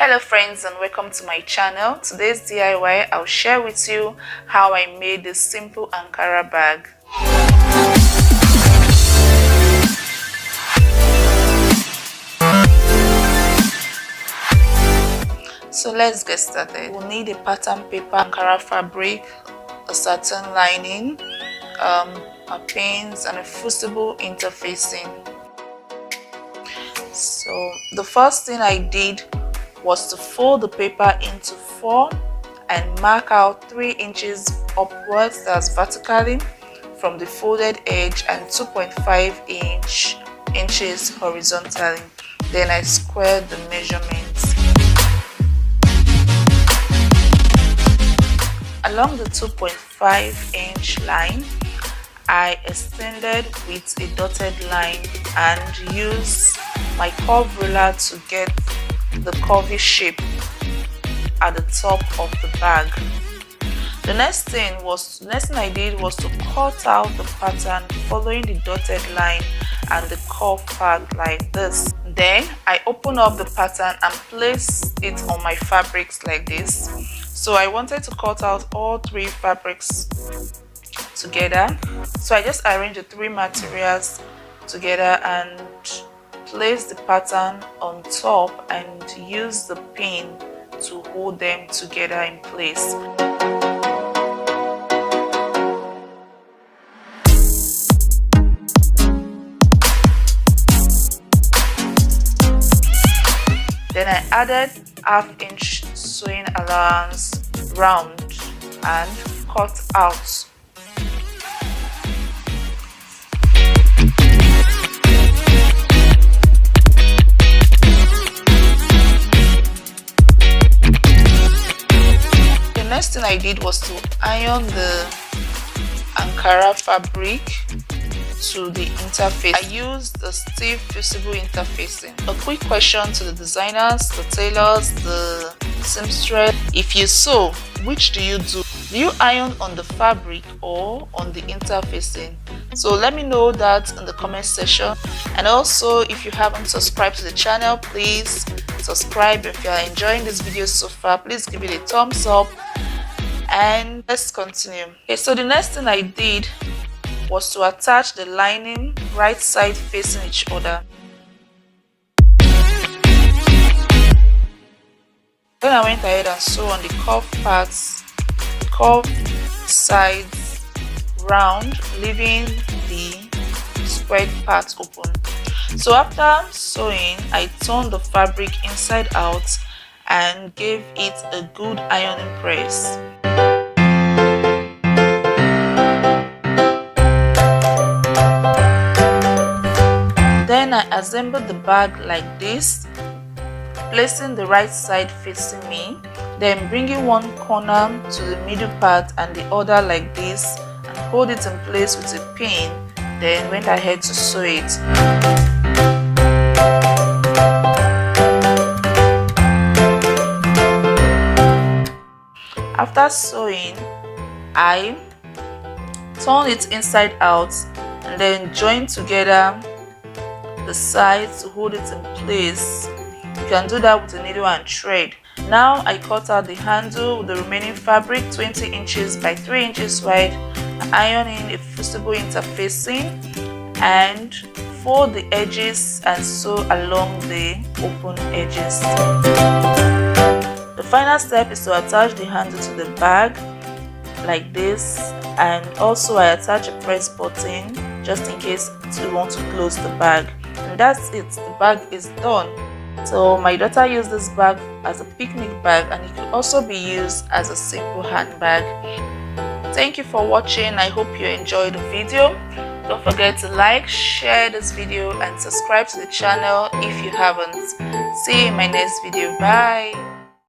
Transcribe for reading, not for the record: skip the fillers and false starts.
Hello friends, and welcome to my channel. Today's DIY, I'll share with you how I made this simple Ankara bag. So let's get started. We'll need a pattern paper, Ankara fabric, a satin lining, a pins, and a fusible interfacing. So the first thing I did was to fold the paper into 4 and mark out 3 inches upwards, that's vertically, from the folded edge, and 2.5 inches horizontally. Then I squared the measurements. Along the 2.5-inch line, I extended with a dotted line and used my curve ruler to get the curvy shape at the top of the bag. The next thing I did was to cut out the pattern following the dotted line and the curved part like this. Then I open up the pattern and place it on my fabrics like this. So I wanted to cut out all 3 fabrics together. So I just arranged the 3 materials together and place the pattern on top and use the pin to hold them together in place. Then I added 1/2 inch sewing allowance round and cut out. Next thing I did was to iron the Ankara fabric to the interface. I used the stiff fusible interfacing. A quick question to the designers, the tailors, the seamstress: if you sew, which do you do? Do you iron on the fabric or on the interfacing? So let me know that in the comment section. And also, if you haven't subscribed to the channel, please subscribe. If you are enjoying this video so far, please give it a thumbs up. And let's continue. Okay, so the next thing I did was to attach the lining right side facing each other. Then I went ahead and sew on the curved parts, curved sides round, leaving the squared part open. So after sewing, I turned the fabric inside out and gave it a good ironing press. Then I assembled the bag like this, placing the right side facing me, then bringing one corner to the middle part and the other like this, and hold it in place with a pin, then went ahead to sew it. After sewing, I turned it inside out and then joined together the sides to hold it in place. You can do that with a needle and thread. Now I cut out the handle with the remaining fabric 20 inches by 3 inches wide, iron in a fusible interfacing, and fold the edges and sew along the open edges. The final step is to attach the handle to the bag like this, and also I attach a press button just in case you want to close the bag. And that's it, the bag is done. So my daughter used this bag as a picnic bag, and it could also be used as a simple handbag. Thank you for watching. I hope you enjoyed the video. Don't forget to like, share this video, and subscribe to the channel if you haven't. See you in my next video. Bye.